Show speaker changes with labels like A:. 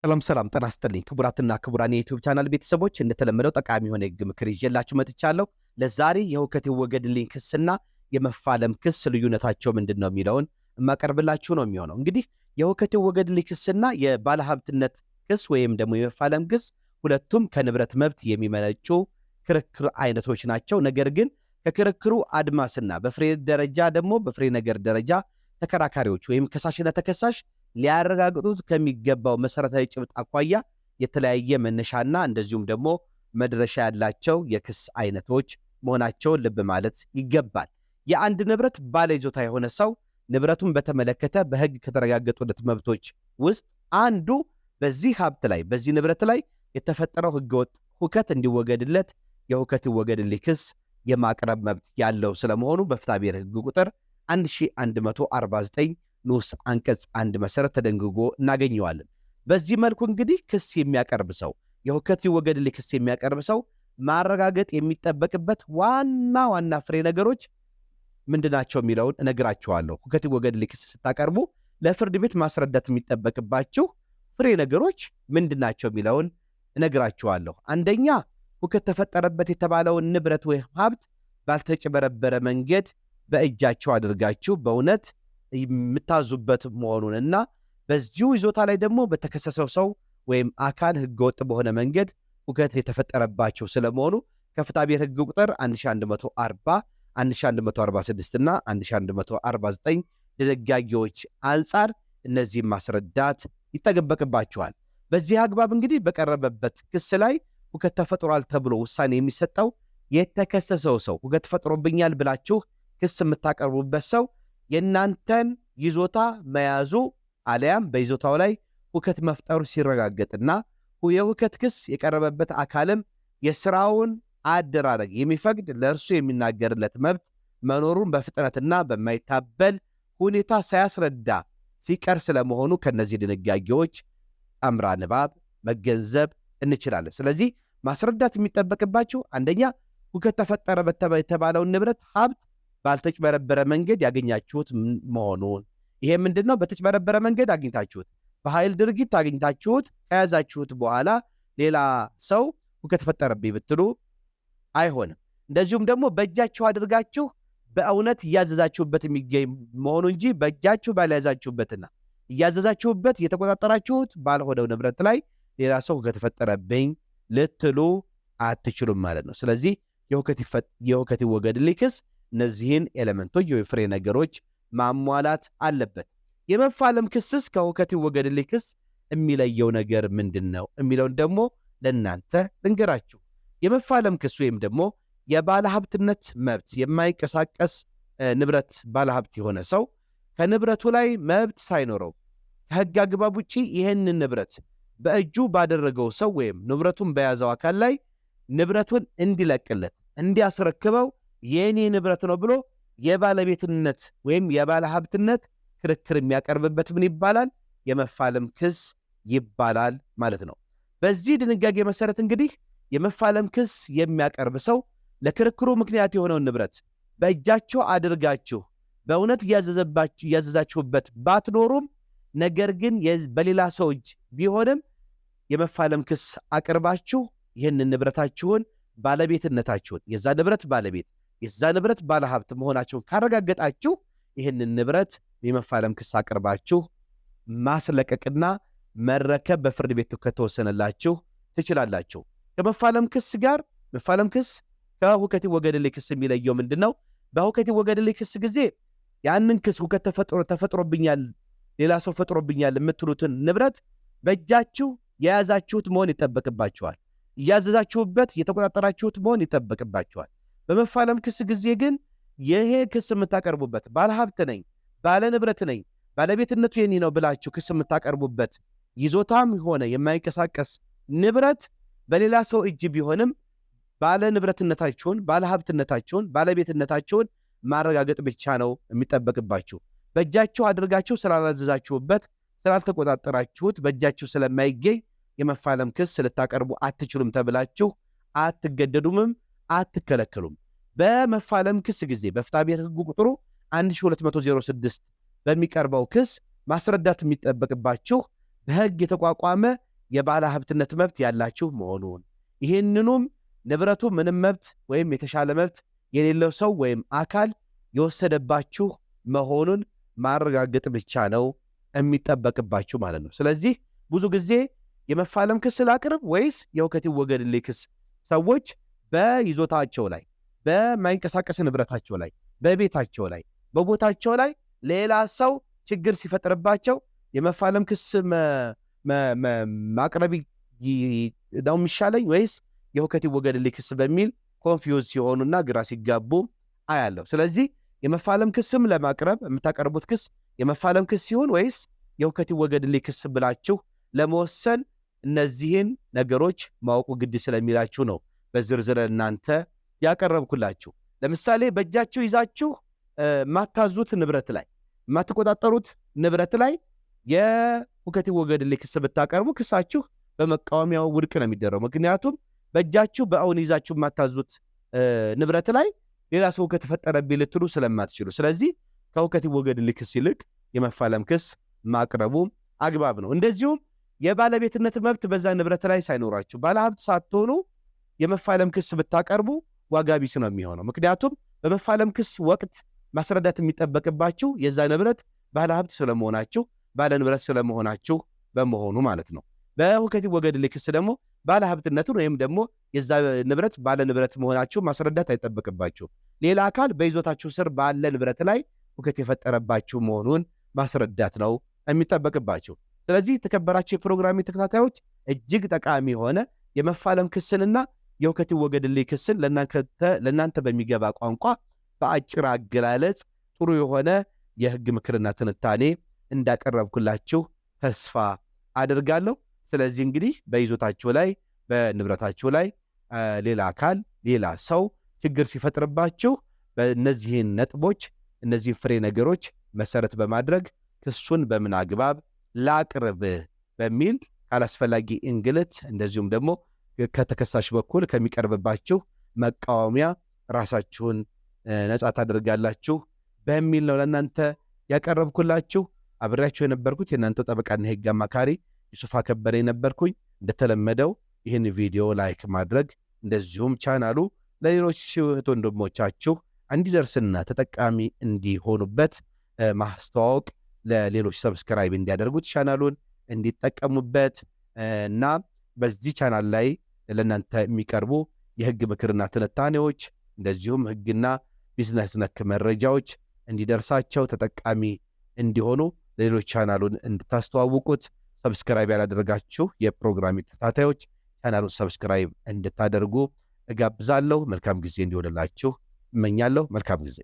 A: ሰላም ጤና ይስጥልኝ ክቡራትና ክቡራን የዩቲዩብ ቻናል ቤተሰቦች እንደተለመደው ጠቃሚ የሆነ የህግ ምክር ይዤላችሁ መጥቻለሁ። ለዛሬ የሁከት ይወገድልኝ ክስና የመፋለም ክስ ልዩነታቸው ምንድነው የሚለውን ማቀርብላችሁ ነው የሚሆነው። እንግዲህ የሁከት ይወገድልኝ ክስና የባለሀብትነት ክስ ወይም ደግሞ የመፋለም ክስ ሁለቱም ከንብረት መብት የሚመነጩ ክርክር አይነቶች ናቸው። ነገር ግን ከክርክሩ አድማስና በፍሬ ደረጃ ደግሞ በፍሬ ነገር ደረጃ ተከራካሪዎች ወይም ከሳሽና ተከሳሽ ሊያረጋግጡት ከሚገባው መሰረታዊ ጭብጥ አኳያ የተለያየ መነሻና እንደዚሁም ደግሞ መድረሻ ያላቸው የክስ አይነቶች መሆናቸውን ልብ ማለት ይገባል። የአንድ ንብረት ባለይዞታ የሆነ ሰው ንብረቱን በተመለከተ በህግ ከተረጋገጡለት መብቶች ውስጥ አንዱ በዚህ ሀብት ላይ በዚህ ንብረት ላይ የተፈጠረው ህገወጥ ሁከት እንዲወገድለት የሁከት ይወገድልኝ ክስ የማቅረብ መብት ያለው ስለመሆኑ በፍትሐብሔር ህግ ቁጥር 1149 ንዑስ አንቀጽ 1 መሰረት ተደንግጎ እናገኘዋለን። በዚህ መልኩ እንግዲህ ክስ የሚያቀርብ ሰው የሁከት ይወገድልኝ ክስ የሚያቀርብ ሰው ማረጋገጥ የሚጠበቅበት ዋና ፍሬ ነገሮች ምንድናቸው የሚለውን እነግራችኋለሁ። ሁከት ይወገድልኝ ክስ ስታቀርቡ ለፍርድ ቤት ማስረዳት የሚጠበቅባችሁ ፍሬ ነገሮች ምንድናቸው የሚለውን እነግራችኋለሁ። አንደኛ ሁከት ተፈጠረበት የተባለውን ንብረት ወይ ሀብት ባልተጭበረበረ መንገድ በእጃቸው አድርጋችሁ በእውነት የምታዙበት መሆኑንና በዚሁ ይዞታ ላይ ደግሞ በተከሰሰው ሰው ወይም አካል ህገወጥ በሆነ መንገድ ሁከት የተፈጠረባቸው ስለመሆኑ ከፍትሐብሔር ህግ ቁጥር 1140 1146 እና 1149 ድንጋጌዎች አንጻር እነዚህ ማስረዳት ይጠበቅባቸዋል። በዚህ አግባብ እንግዲህ በቀረበበት ክስ ላይ ሁከት ተፈጥሯል ተብሎ ውሳኔ የሚሰጠው የተከሰሰው ሰው ሁከት ፈጥሮብኛል ብላችሁ ክስ የምታቀርቡበት ሰው የናንተን ይዞታ መያዙ አለያም በይዞታው ላይ ሁከት መፍጠሩ ሲረጋገጥና የሁከት ክስ የቀረበበት አካልም የሥራውን አደራረግ የሚፈቅድ ለእርሱ የሚናገርለት መብት መኖሩን በፍጥነትና በማይታበል ሁኔታ ሳያስረዳ ሲቀር ስለመሆኑ ከነዚህ ድንጋጌዎች አምራ ንባብ መገንዘብ እንችላለን። ስለዚህ ማስረዳት የሚጠበቅባችሁ አንደኛ ሁከት ተፈጠረ የተባለውን ንብረት ሀብት ባልተጭበረበረ መንገድ ያገኛችሁት መሆኑን። ይሄ ምንድነው? በተጭበረበረ መንገድ አግኝታችሁት በኃይል ድርጊት አግኝታችሁት ከያዛችሁት በኋላ ሌላ ሰው ሁከት ፈጠረብኝ ብትሉ አይሆንም። እንደዚሁም ደግሞ በእጃችሁ አድርጋችሁ በእውነት እያዘዛችሁበት የሚገኝ መሆኑ እንጂ በእጃችሁ ባልያዛችሁበትና እያዘዛችሁበት የተቆጣጠራችሁት ባልሆነው ንብረት ላይ ሌላ ሰው ሁከት ፈጠረብኝ ልትሉ አትችሉም ማለት ነው። ስለዚህ የሁከት ይወገድልኝ ክስ እነዚህን ኤሌመንቶች የፍሬ ነገሮች ማሟላት አለበት። የመፋለም ክስስ ከሁከት ይወገድልኝ ክስ የሚለየው ነገር ምንድነው የሚለውን ደግሞ ለእናንተ ልንገራችሁ። የመፋለም ክስ ወይም ደግሞ የባለሀብትነት መብት የማይንቀሳቀስ ንብረት ባለሀብት የሆነ ሰው ከንብረቱ ላይ መብት ሳይኖረው ከህግ አግባብ ውጪ ይህንን ንብረት በእጁ ባደረገው ሰው ወይም ንብረቱን በያዘው አካል ላይ ንብረቱን እንዲለቅለት እንዲያስረክበው የኔ ንብረት ነው ብሎ የባለቤትነት ወይም የባለሀብትነት ክርክር የሚያቀርብበት ምን ይባላል? የመፋለም ክስ ይባላል ማለት ነው። በዚህ ድንጋጌ መሰረት እንግዲህ የመፋለም ክስ የሚያቀርብ ሰው ለክርክሩ ምክንያት የሆነውን ንብረት በእጃችሁ አድርጋችሁ በእውነት እያዘዛችሁበት ባትኖሩም ነገር ግን በሌላ ሰው እጅ ቢሆንም የመፋለም ክስ አቅርባችሁ ይህንን ንብረታችሁን ባለቤትነታችሁን የዛ ንብረት ባለቤት የዛ ንብረት ባለሀብት መሆናችሁን ካረጋገጣችሁ ይህንን ንብረት የመፋለም ክስ አቅርባችሁ ማስለቀቅና መረከብ በፍርድ ቤት ከተወሰነላችሁ ትችላላችሁ። ከመፋለም ክስ ጋር መፋለም ክስ ከሁከት ይወገድልኝ ክስ የሚለየው ምንድነው? በሁከት ይወገድልኝ ክስ ጊዜ ያንን ክስ ሁከት ተፈጥሮብኛል ሌላ ሰው ፈጥሮብኛል የምትሉትን ንብረት በእጃችሁ የያዛችሁት መሆን ይጠበቅባችኋል። እያዘዛችሁበት የተቆጣጠራችሁት መሆን ይጠበቅባችኋል። በመፋለም ክስ ጊዜ ግን ይሄ ክስ የምታቀርቡበት ባለሀብት ነኝ፣ ባለ ንብረት ነኝ፣ ባለቤትነቱ የኔ ነው ብላችሁ ክስ የምታቀርቡበት ይዞታም ሆነ የማይንቀሳቀስ ንብረት በሌላ ሰው እጅ ቢሆንም ባለ ንብረትነታችሁን፣ ባለሀብትነታችሁን፣ ባለቤትነታችሁን ማረጋገጥ ብቻ ነው የሚጠበቅባችሁ። በእጃችሁ አድርጋችሁ ስላላዘዛችሁበት ስላልተቆጣጠራችሁት በእጃችሁ ስለማይገኝ የመፋለም ክስ ልታቀርቡ አትችሉም ተብላችሁ አትገደዱምም አትከለከሉም። በመፋለም ክስ ጊዜ በፍትሐብሔር ህግ ቁጥሩ 1206 በሚቀርበው ክስ ማስረዳት የሚጠበቅባችሁ በህግ የተቋቋመ የባለ ሀብትነት መብት ያላችሁ መሆኑን ይህንኑም ንብረቱ ምንም መብት ወይም የተሻለ መብት የሌለው ሰው ወይም አካል የወሰደባችሁ መሆኑን ማረጋገጥ ብቻ ነው የሚጠበቅባችሁ ማለት ነው። ስለዚህ ብዙ ጊዜ የመፋለም ክስ ላቅርብ ወይስ የሁከት ይወገድልኝ ክስ ሰዎች በይዞታቸው ላይ በማይንቀሳቀስ ንብረታቸው ላይ በቤታቸው ላይ በቦታቸው ላይ ሌላ ሰው ችግር ሲፈጥርባቸው የመፋለም ክስ ማቅረብ ነው የሚሻለኝ ወይስ የሁከት ይወገድልኝ ክስ በሚል ኮንፊውዝ ሲሆኑና ግራ ሲጋቡ አያለሁ። ስለዚህ የመፋለም ክስም ለማቅረብ የምታቀርቡት ክስ የመፋለም ክስ ሲሆን ወይስ የሁከት ይወገድልኝ ክስ ብላችሁ ለመወሰን እነዚህን ነገሮች ማወቁ ግድ ስለሚላችሁ ነው በዝርዝር እናንተ ያቀረብኩላችሁ። ለምሳሌ በእጃችሁ ይዛችሁ ማታዙት ንብረት ላይ ማትቆጣጠሩት ንብረት ላይ የሁከት ይወገድልኝ ክስ ብታቀርቡ ክሳችሁ በመቃወሚያው ውድቅ ነው የሚደረው። ምክንያቱም በእጃችሁ በአሁን ይዛችሁ ማታዙት ንብረት ላይ ሌላ ሰው ከተፈጠረብኝ ልትሉ ስለማትችሉ፣ ስለዚህ ከሁከት ይወገድልኝ ክስ ይልቅ የመፋለም ክስ ማቅረቡ አግባብ ነው። እንደዚሁም የባለቤትነት መብት በዛ ንብረት ላይ ሳይኖራችሁ ባለሀብት ሳትሆኑ የመፋለም ክስ ብታቀርቡ ዋጋ ቢስ ነው የሚሆነው። ምክንያቱም በመፋለም ክስ ወቅት ማስረዳት የሚጠበቅባችሁ የዛ ንብረት ባለሀብት ስለመሆናችሁ ባለ ንብረት ስለመሆናችሁ በመሆኑ ማለት ነው። በሁከት ይወገድልኝ ክስ ደግሞ ባለሀብትነቱን ወይም ደግሞ የዛ ንብረት ባለ ንብረት መሆናችሁ ማስረዳት አይጠበቅባችሁ። ሌላ አካል በይዞታችሁ ስር ባለ ንብረት ላይ ሁከት የፈጠረባችሁ መሆኑን ማስረዳት ነው የሚጠበቅባችሁ። ስለዚህ የተከበራችሁ የፕሮግራሚ ተከታታዮች እጅግ ጠቃሚ የሆነ የመፋለም ክስንና የሁከት ይወገድልኝ ክስን ለእናንተ በሚገባ ቋንቋ በአጭር አገላለጽ ጥሩ የሆነ የህግ ምክርና ትንታኔ እንዳቀረብኩላችሁ ተስፋ አድርጋለሁ። ስለዚህ እንግዲህ በይዞታችሁ ላይ በንብረታችሁ ላይ ሌላ አካል ሌላ ሰው ችግር ሲፈጥርባችሁ በእነዚህን ነጥቦች እነዚህን ፍሬ ነገሮች መሰረት በማድረግ ክሱን በምን አግባብ ላቅርብ በሚል ካላስፈላጊ እንግልት እንደዚሁም ደግሞ ከተከሳሽ በኩል ከሚቀርብባችሁ መቃወሚያ ራሳችሁን ነጻ ታደርጋላችሁ በሚል ነው ለእናንተ ያቀረብኩላችሁ። አብሬያችሁ የነበርኩት የእናንተ ጠበቃና የህግ አማካሪ ዩሱፍ ከበደ ነበርኩኝ። እንደተለመደው ይህን ቪዲዮ ላይክ ማድረግ እንደዚሁም ቻናሉ ለሌሎች እህት ወንድሞቻችሁ እንዲደርስና ተጠቃሚ እንዲሆኑበት ማስተዋወቅ ለሌሎች ሰብስክራይብ እንዲያደርጉት ቻናሉን እንዲጠቀሙበት እና በዚህ ቻናል ላይ ለእናንተ የሚቀርቡ የህግ ምክርና ትንታኔዎች እንደዚሁም ህግና ቢዝነስ ነክ መረጃዎች እንዲደርሳቸው ተጠቃሚ እንዲሆኑ ሌሎች ቻናሉን እንድታስተዋውቁት ሰብስክራይብ ያላደረጋችሁ የፕሮግራሚ ተከታታዮች ቻናሉን ሰብስክራይብ እንድታደርጉ እጋብዛለሁ። መልካም ጊዜ እንዲሆንላችሁ እመኛለሁ። መልካም ጊዜ